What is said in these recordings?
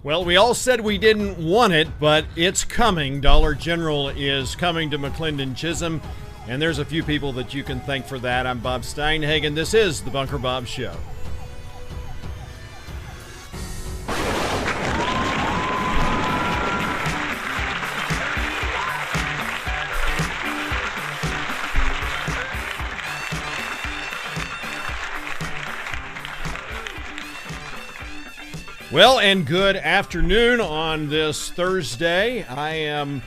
Well, we all said we didn't want it, but it's coming. Dollar General is coming to McLendon-Chisholm, and there's a few people that you can thank for that. I'm Bob Steinhagen. This is the Bunker Bob Show. Well, and good afternoon on this Thursday. I am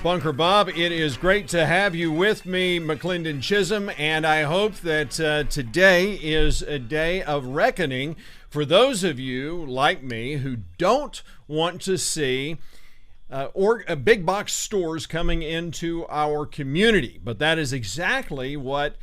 Bunker Bob. It is great to have you with me, McLendon-Chisholm, and I hope that today is a day of reckoning for those of you like me who don't want to see big box stores coming into our community. But that is exactly what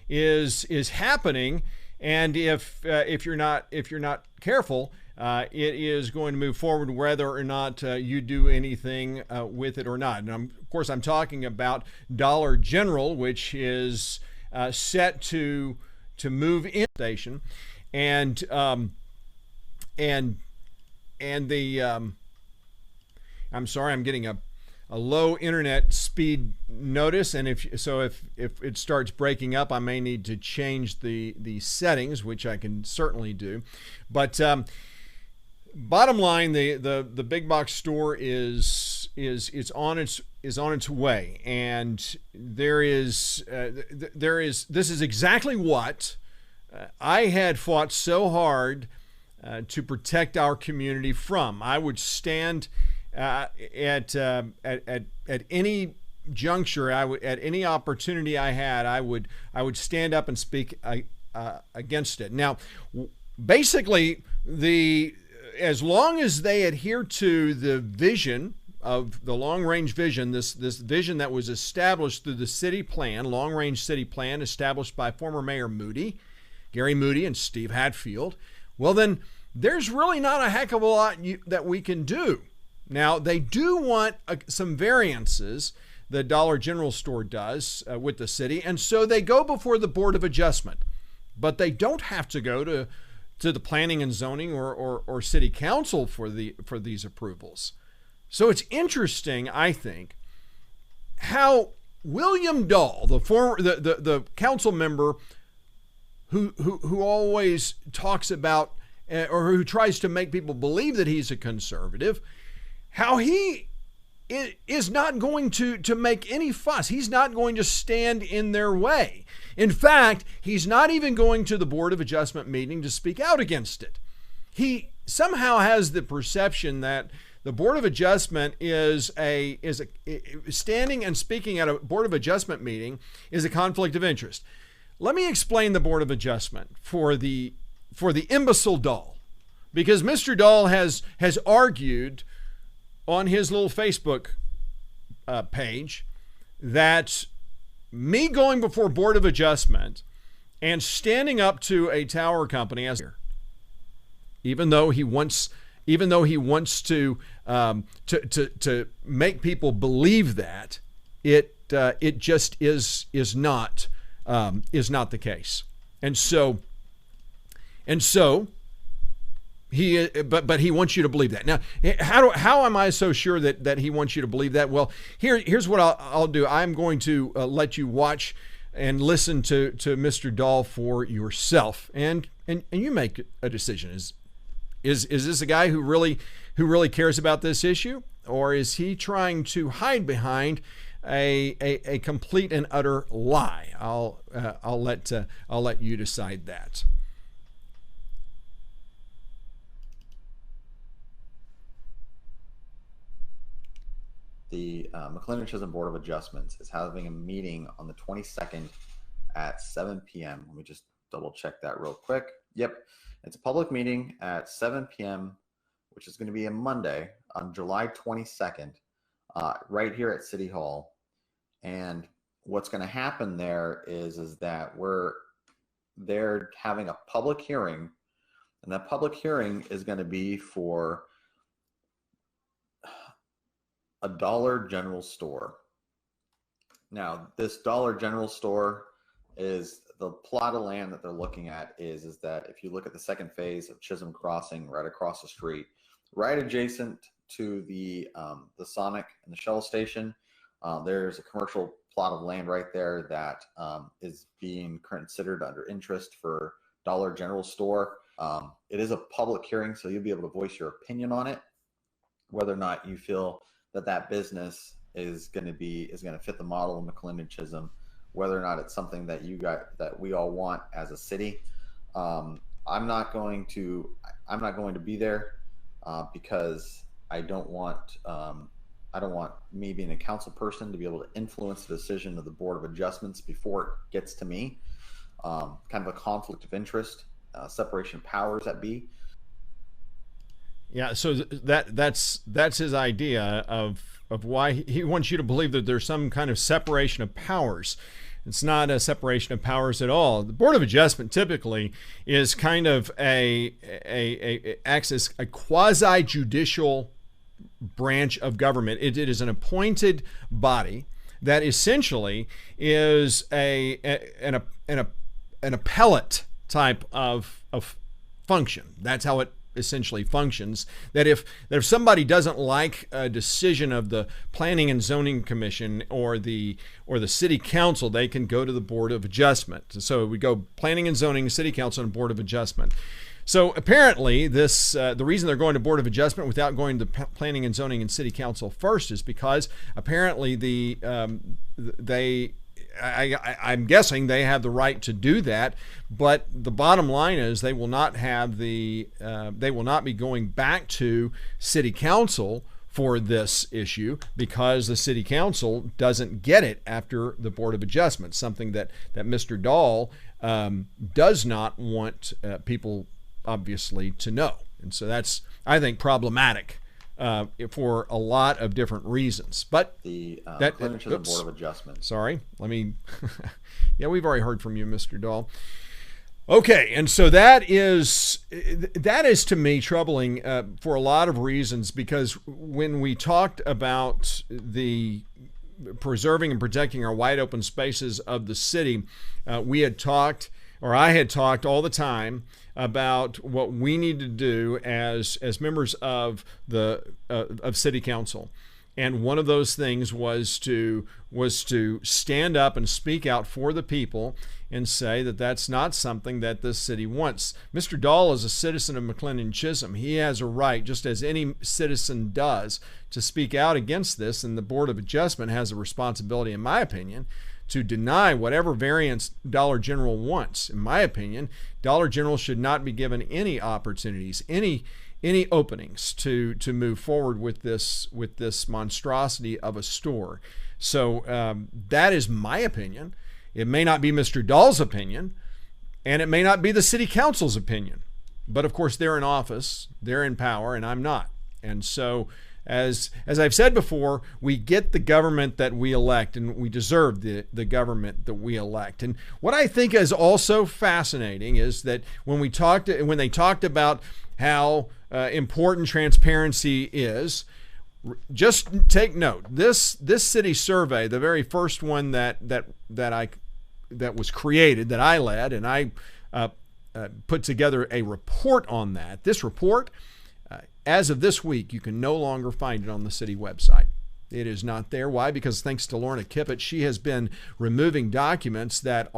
is happening, and if you're not careful, it is going to move forward whether or not you do anything with it or not. And of course, I'm talking about Dollar General, which is set to move in station, and the I'm sorry, I'm getting a low internet speed notice, and if it starts breaking up, I may need to change the settings, which I can certainly do, but. Bottom line, the big box store is on its way, and this is exactly what I had fought so hard to protect our community from. I would stand at any juncture, at any opportunity I had, I would stand up and speak against it. Now, basically, as long as they adhere to the vision of the long-range vision, this vision that was established through the city plan, long-range city plan established by former Mayor Gary Moody and Steve Hatfield, well then there's really not a heck of a lot that we can do. Now, they do want some variances, the Dollar General store does with the city, and so they go before the Board of Adjustment, but they don't have to go to the planning and zoning or city council for these approvals. So it's interesting, I think, how William Dahl, the council member who always talks about or who tries to make people believe that he's a conservative, how he is not going to make any fuss. He's not going to stand in their way. In fact, he's not even going to the Board of Adjustment meeting to speak out against it. He somehow has the perception that the Board of Adjustment is standing and speaking at a Board of Adjustment meeting is a conflict of interest. Let me explain the Board of Adjustment for the imbecile Dahl, because Mr. Dahl has argued on his little Facebook page that me going before Board of Adjustment and standing up to a tower company as even though he wants to make people believe that it just is not the case, and so but he wants you to believe that. Now, how am I so sure that he wants you to believe that? Well, here's what I'll do. I'm going to let you watch and listen to Mr. Dahl for yourself, and you make a decision. Is this a guy who really cares about this issue, or is he trying to hide behind a complete and utter lie? I'll let you decide that. The McLendon-Chisholm Board of Adjustments is having a meeting on the 22nd at 7 p.m. Let me just double check that real quick. Yep, it's a public meeting at 7 p.m., which is going to be a Monday on July 22nd, right here at City Hall. And what's going to happen there is that they're having a public hearing, and that public hearing is going to be for a Dollar General store. Now, this Dollar General store is the plot of land that they're looking at is that if you look at the second phase of Chisholm Crossing right across the street, right adjacent to the Sonic and the Shell station. There's a commercial plot of land right there that is being considered under interest for Dollar General store. It is a public hearing, so you'll be able to voice your opinion on it, whether or not you feel that that business is going to fit the model of McLendon-Chisholm, whether or not it's something that we all want as a city. I'm not going to be there because I don't want me being a council person to be able to influence the decision of the Board of Adjustments before it gets to me. Kind of a conflict of interest, separation of powers that be. Yeah, so that's his idea of why he wants you to believe that there's some kind of separation of powers. It's not a separation of powers at all. The Board of Adjustment typically is kind of acts as a quasi-judicial branch of government. It is an appointed body that essentially is an appellate type of function. That's how it essentially functions. That if somebody doesn't like a decision of the Planning and Zoning Commission or the City Council, they can go to the Board of Adjustment. So we go Planning and Zoning, City Council, and Board of Adjustment. So apparently, the reason they're going to Board of Adjustment without going to Planning and Zoning and City Council first is because apparently I'm guessing they have the right to do that, but the bottom line is they will not be going back to City Council for this issue because the City Council doesn't get it after the Board of Adjustment, something that Mr. Dahl does not want people obviously to know. And so that's, I think, problematic for a lot of different reasons. But the Board of Adjustment. Sorry, let me. Yeah, we've already heard from you, Mr. Dahl. Okay, and so that is to me troubling for a lot of reasons, because when we talked about the preserving and protecting our wide open spaces of the city, I had talked all the time about what we need to do as members of City Council. And one of those things was to stand up and speak out for the people and say that that's not something that the city wants. Mr. Dahl is a citizen of McLendon-Chisholm. He has a right, just as any citizen does, to speak out against this, and the Board of Adjustment has a responsibility, in my opinion, to deny whatever variance Dollar General wants. In my opinion, Dollar General should not be given any opportunities, any openings to move forward with this monstrosity of a store. So that is my opinion. It may not be Mr. Dahl's opinion, and it may not be the City Council's opinion. But of course, they're in office, they're in power, and I'm not. And so, as I've said before, we get the government that we elect, and we deserve the government that we elect. And what I think is also fascinating is that when they talked about how important transparency is, just take note. This city survey, the very first one that was created, that I led, and I put together a report on that. This report, as of this week, you can no longer find it on the city website. It is not there. Why? Because thanks to Lorna Kipphutt, she has been removing documents that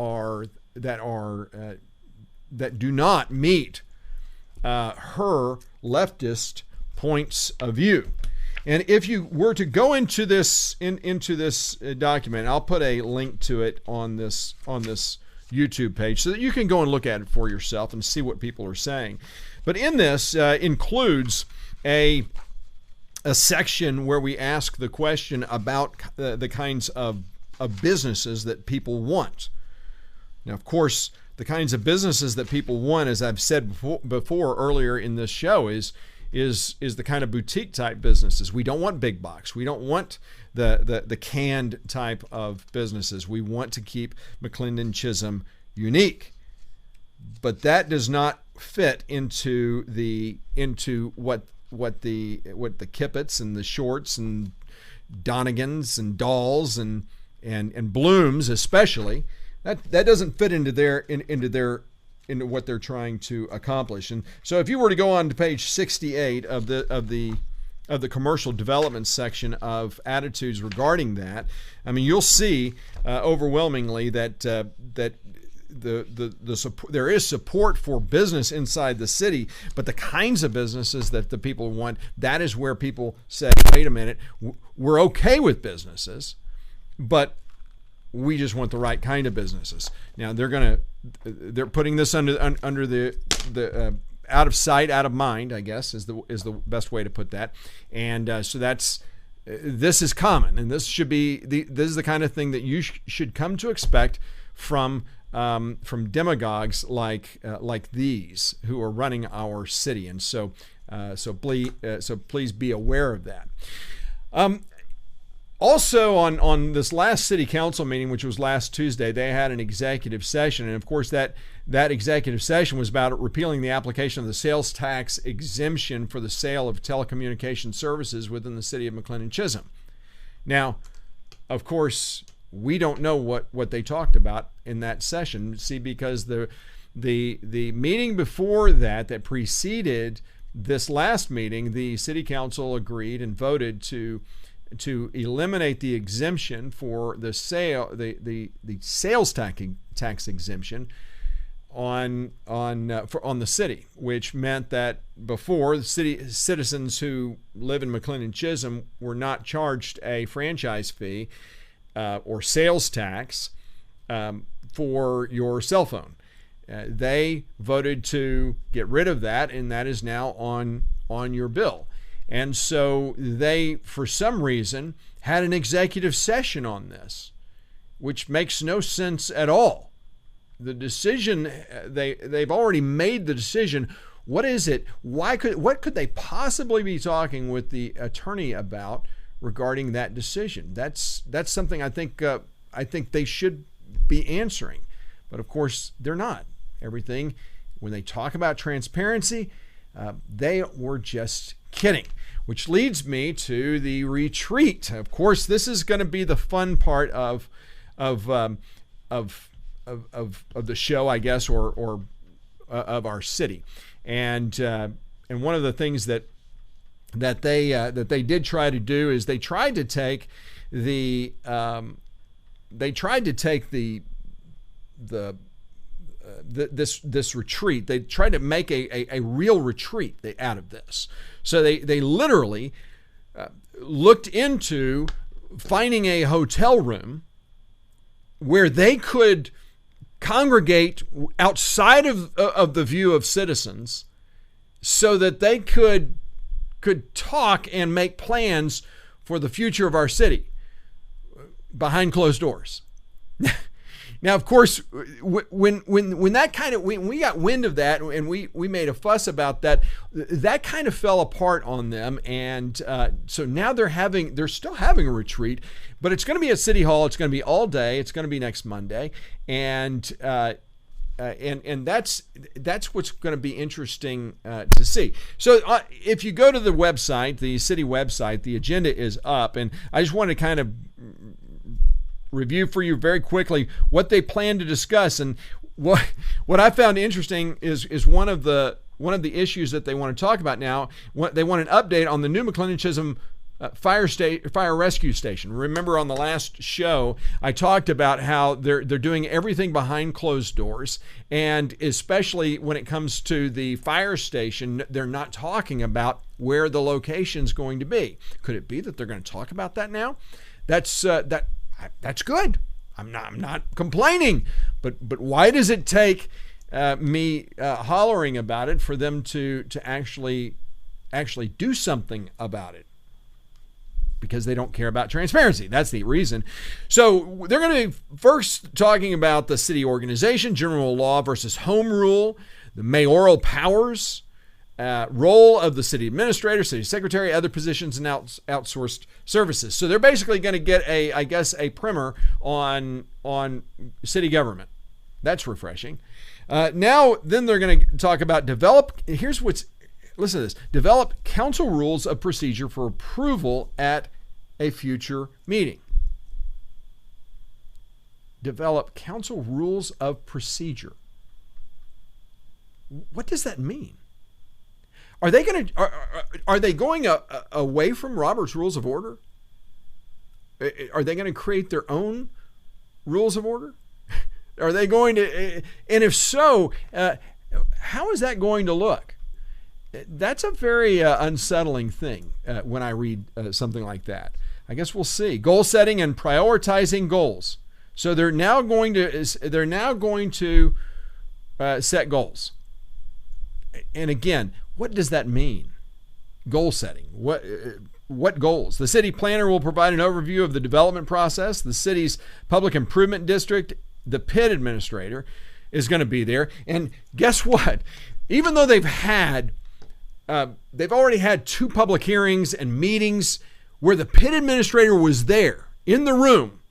do not meet her leftist points of view. And if you were to go into this document, I'll put a link to it on this YouTube page so that you can go and look at it for yourself and see what people are saying. But in this includes a section where we ask the question about the kinds of businesses that people want. Now, of course, the kinds of businesses that people want, as I've said before earlier in this show, is the kind of boutique type businesses. We don't want big box. We don't want the canned type of businesses. We want to keep McLendon-Chisholm unique. But that does not fit into what the Kipputts and the Shorts and Donnegans and Dahls and Blooms especially, that doesn't fit into their into what they're trying to accomplish. And so, if you were to go on to page 68 of the commercial development section of attitudes regarding that, I mean, you'll see overwhelmingly that the support, there is support for business inside the city, but the kinds of businesses that the people want, that is where people say, wait a minute, we're okay with businesses, but we just want the right kind of businesses. Now they're putting this under the out of sight, out of mind, I guess is the best way to put that. And so this is common, and this should be this is the kind of thing that you should come to expect from demagogues like these who are running our city. And so please be aware of that. Also, on this last city council meeting, which was last Tuesday, they had an executive session. And of course, that executive session was about repealing the application of the sales tax exemption for the sale of telecommunication services within the city of McLendon-Chisholm. Now, of course, we don't know what they talked about in that session. See, because the meeting before that preceded this last meeting, the city council agreed and voted to eliminate the exemption for the sales tax exemption on the city, which meant that before, the city citizens who live in McLendon-Chisholm were not charged a franchise fee or sales tax for your cell phone. They voted to get rid of that, and that is now on your bill. And so they, for some reason, had an executive session on this, which makes no sense at all. The decision, they've already made the decision. What is it? What could they possibly be talking with the attorney about regarding that decision? That's something I think they should be answering. But of course, they're not. Everything, when they talk about transparency, they were just kidding. Which leads me to the retreat. Of course, this is going to be the fun part of the show, I guess, or of our city. And one of the things that they did try to do is they tried to take this retreat. They tried to make a real retreat out of this. So they literally looked into finding a hotel room where they could congregate outside of the view of citizens, so that they could talk and make plans for the future of our city behind closed doors. Now, of course, when we got wind of that, and we made a fuss about that, that kind of fell apart on them, and so now they're still having a retreat, but it's going to be at City Hall. It's going to be all day. It's going to be next Monday, and that's what's going to be interesting to see. So if you go to the website, the city website, the agenda is up, and I just want to kind of review for you very quickly what they plan to discuss. And what I found interesting is one of the issues that they want to talk about now. They want an update on the new McLendon-Chisholm fire rescue station. Remember, on the last show, I talked about how they're doing everything behind closed doors, and especially when it comes to the fire station, they're not talking about where the location's going to be. Could it be that they're going to talk about that now? That's good. I'm not complaining, but why does it take me hollering about it for them to actually do something about it? Because they don't care about transparency. That's the reason. So they're going to be first talking about the city organization, general law versus home rule, the mayoral powers, role of the city administrator, city secretary, other positions, and outsourced services. So they're basically going to get a primer on city government. That's refreshing. Then they're going to talk about listen to this. Develop council rules of procedure for approval at a future meeting. Develop council rules of procedure. what does that mean? Are they going to are they going away from Robert's Rules of Order? Are they going to create their own rules of order? Are they going to? And if so, how is that going to look? That's a very unsettling thing when I read something like that. I guess we'll see. Goal setting and prioritizing goals. So they're now going to set goals. And again, what does that mean? Goal setting. What goals? The city planner will provide an overview of the development process. The city's public improvement district, the PID administrator, is going to be there. And guess what? Even though they've already had 2 public hearings and meetings where the PID administrator was there in the room,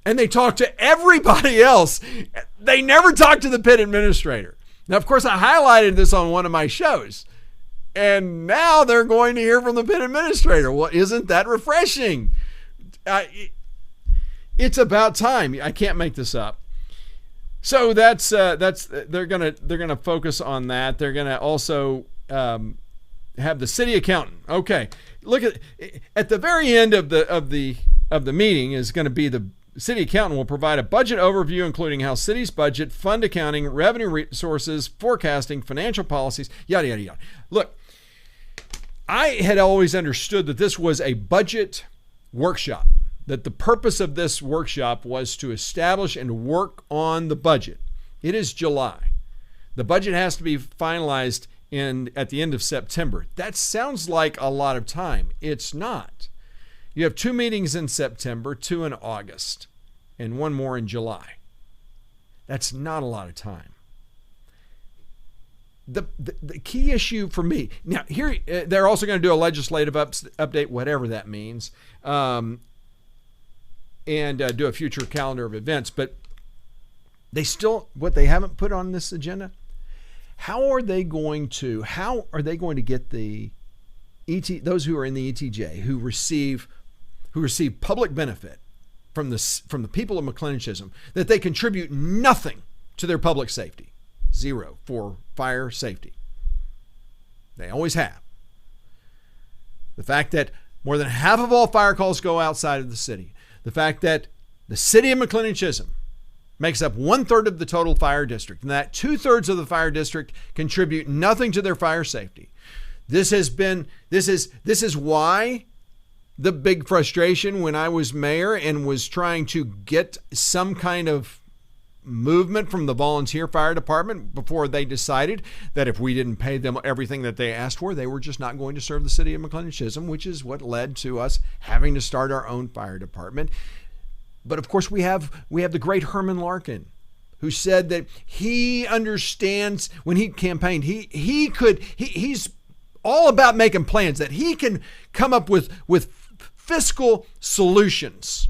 and they talked to everybody else, they never talked to the PID administrator. Now, of course, I highlighted this on one of my shows. And now they're going to hear from the PID administrator. Well, isn't that refreshing? It's about time. I can't make this up. So that's they're gonna focus on that. They're gonna also have the city accountant. Okay, look at the very end of the meeting is going to be the city accountant will provide a budget overview, including how cities budget, fund accounting, revenue resources, forecasting, financial policies, yada yada yada. Look. I had always understood that this was a budget workshop, that the purpose of this workshop was to establish and work on the budget. It is July. The budget has to be finalized at the end of September. That sounds like a lot of time. It's not. You have 2 meetings in September, 2 in August, and 1 more in July. That's not a lot of time. The key issue for me now here, they're also going to do a legislative update, whatever that means, and do a future calendar of events. But what they haven't put on this agenda, how are they going to get the those who are in the ETJ who receive public benefit from the people of McLendon-Chisholm, that they contribute nothing to their public safety? 0 for fire safety. They always have. The fact that more than half of all fire calls go outside of the city. The fact that the city of McLendon-Chisholm makes up 1/3 of the total fire district, and that 2/3 of the fire district contribute nothing to their fire safety. This is why the big frustration when I was mayor and was trying to get some kind of movement from the volunteer fire department before they decided that if we didn't pay them everything that they asked for, they were just not going to serve the city of McLendon-Chisholm, which is what led to us having to start our own fire department. But of course we have the great Herman Larkin, who said that he understands when he campaigned, he's all about making plans, that he can come up with fiscal solutions.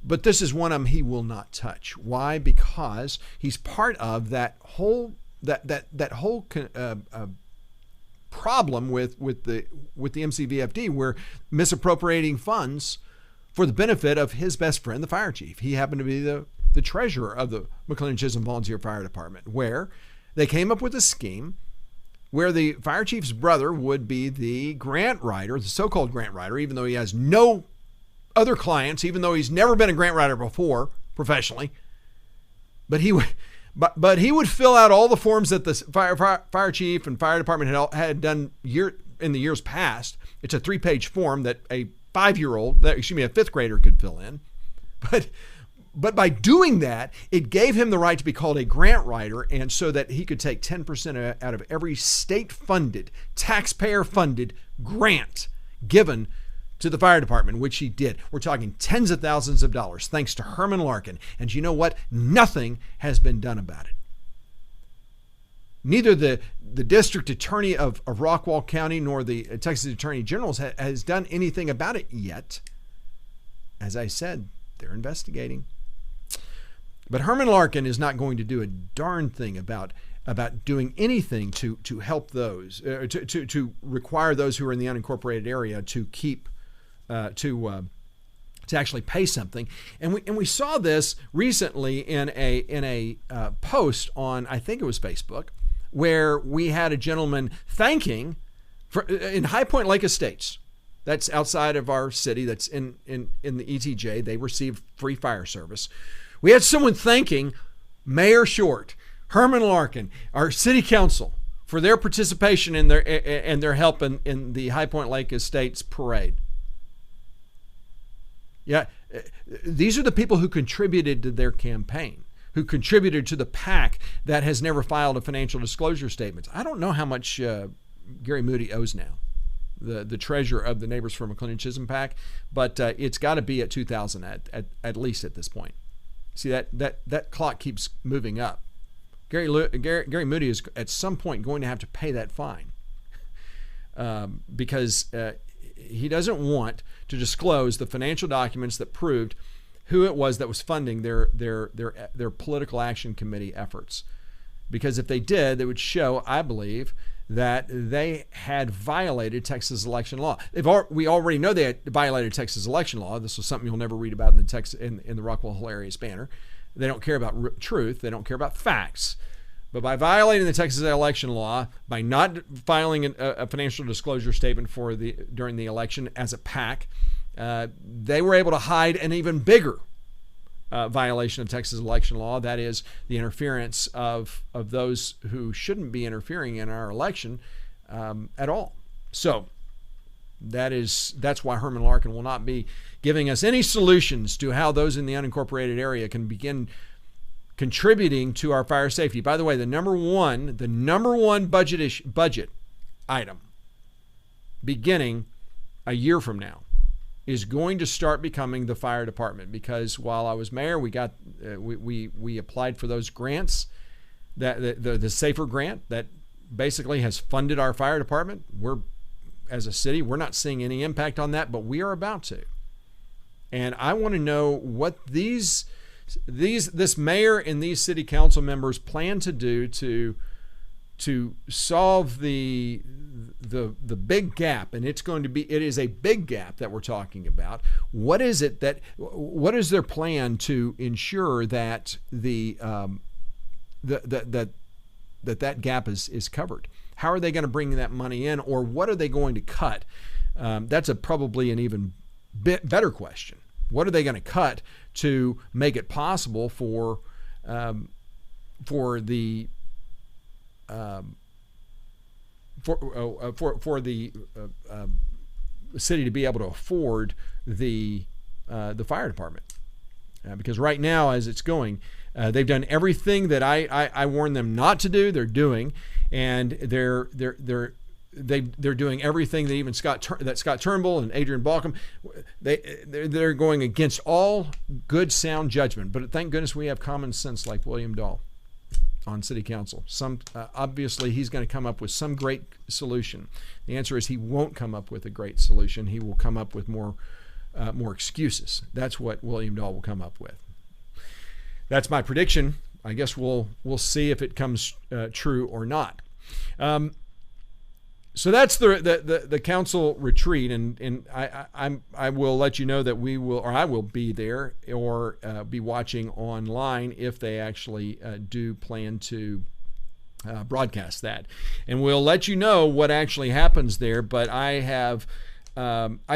But this is one of them he will not touch. Why? Because he's part of that whole problem with the MCVFD, where misappropriating funds for the benefit of his best friend, the fire chief. He happened to be the treasurer of the McLendon-Chisholm Volunteer Fire Department, where they came up with a scheme where the fire chief's brother would be the grant writer, the so-called grant writer, even though he has no other clients, even though he's never been a grant writer before professionally. But he would fill out all the forms that the fire chief and fire department had done in the years past. It's a 3-page form that a 5th grader could fill in. But by doing that, it gave him the right to be called a grant writer, and so that he could take 10% out of every state-funded, taxpayer-funded grant given to the fire department, which he did. We're talking tens of thousands of dollars, thanks to Herman Larkin. And you know what? Nothing has been done about it. Neither the district attorney of Rockwall County nor the Texas Attorney General has done anything about it yet. As I said, they're investigating. But Herman Larkin is not going to do a darn thing about doing anything to help those, to require those who are in the unincorporated area to keep to to actually pay something. And we saw this recently in a post on, I think it was Facebook, where we had a gentleman thanking in High Point Lake Estates. That's outside of our city. That's in the ETJ. They receive free fire service. We had someone thanking Mayor Short, Herman Larkin, our city council, for their participation in their help in the High Point Lake Estates parade. Yeah, these are the people who contributed to their campaign, who contributed to the PAC that has never filed a financial disclosure statement. I don't know how much Gary Moody owes now, the treasurer of the Neighbors for McLendon-Chisholm PAC, but it's got to be at $2,000 at least at this point. See, that clock keeps moving up. Gary Moody is at some point going to have to pay that fine because he doesn't want to disclose the financial documents that proved who it was that was funding their political action committee efforts. Because if they did, they would show, I believe, that they had violated Texas election law. We already know they had violated Texas election law. This was something you'll never read about in the Rockwell Hilarious Banner. They don't care about truth. They don't care about facts. But by violating the Texas election law, by not filing a financial disclosure statement during the election as a PAC, they were able to hide an even bigger violation of Texas election law. That is the interference of those who shouldn't be interfering in our election at all. So that's why Herman Larkin will not be giving us any solutions to how those in the unincorporated area can begin contributing to our fire safety. By the way, the number one budget item beginning a year from now is going to start becoming the fire department, because while I was mayor, we applied for those grants, that the SAFER grant that basically has funded our fire department. As a city, we're not seeing any impact on that, but we are about to. And I want to know what this mayor and these city council members plan to do to solve the big gap. And it is a big gap that we're talking about. What is their plan to ensure that that gap is covered? How are they going to bring that money in, or what are they going to cut? That's probably an even better question. What are they going to cut to make it possible for the city to be able to afford the fire department? Because right now, as it's going, they've done everything that I warned them not to do. They're doing, and they're doing everything that even Scott Turnbull and Adrian Balcom, they're going against all good sound judgment. But thank goodness we have common sense like William Dahl on city council. Obviously he's going to come up with some great solution. The answer is he won't come up with a great solution. He will come up with more excuses. That's what William Dahl will come up with. That's my prediction. I guess we'll see if it comes true or not. So that's the council retreat, and I will let you know that I will be there or be watching online if they actually do plan to broadcast that, and we'll let you know what actually happens there. But I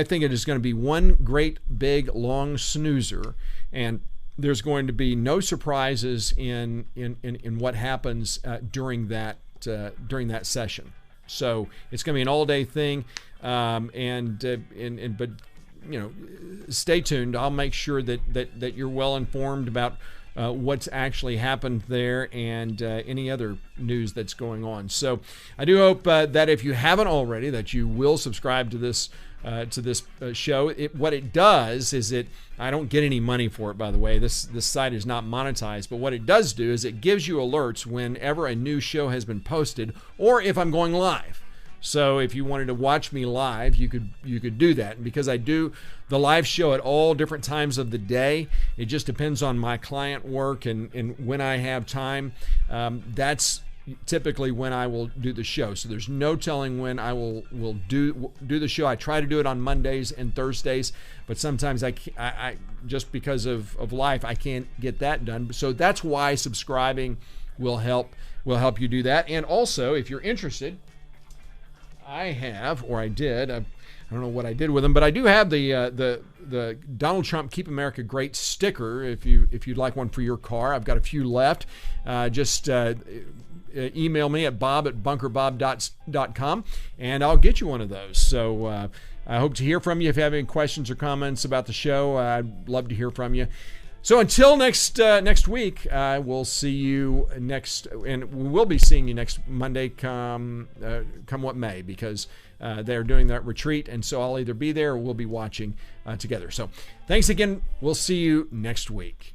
think it is going to be one great big long snoozer, and there's going to be no surprises in what happens during that session. So it's going to be an all-day thing, but stay tuned. I'll make sure that you're well informed about what's actually happened there and any other news that's going on. So I do hope that if you haven't already, that you will subscribe to this show. What it does is I don't get any money for it, by the way. This site is not monetized, but what it does do is it gives you alerts whenever a new show has been posted or if I'm going live. So if you wanted to watch me live, you could do that. And because I do the live show at all different times of the day, it just depends on my client work and when I have time. That's typically when I will do the show. So there's no telling when I will do the show. I try to do it on Mondays and Thursdays, but sometimes I just because of life, I can't get that done. So that's why subscribing will help you do that. And also, if you're interested, I don't know what I did with them, but I do have the Donald Trump Keep America Great sticker. If you'd like one for your car, I've got a few left. Just email me at bob@bunkerbob.com, and I'll get you one of those. So I hope to hear from you. If you have any questions or comments about the show, I'd love to hear from you. So until next week, we'll see you next, and we will be seeing you next Monday, come what may, because they're doing that retreat, and so I'll either be there or we'll be watching together. So thanks again. We'll see you next week.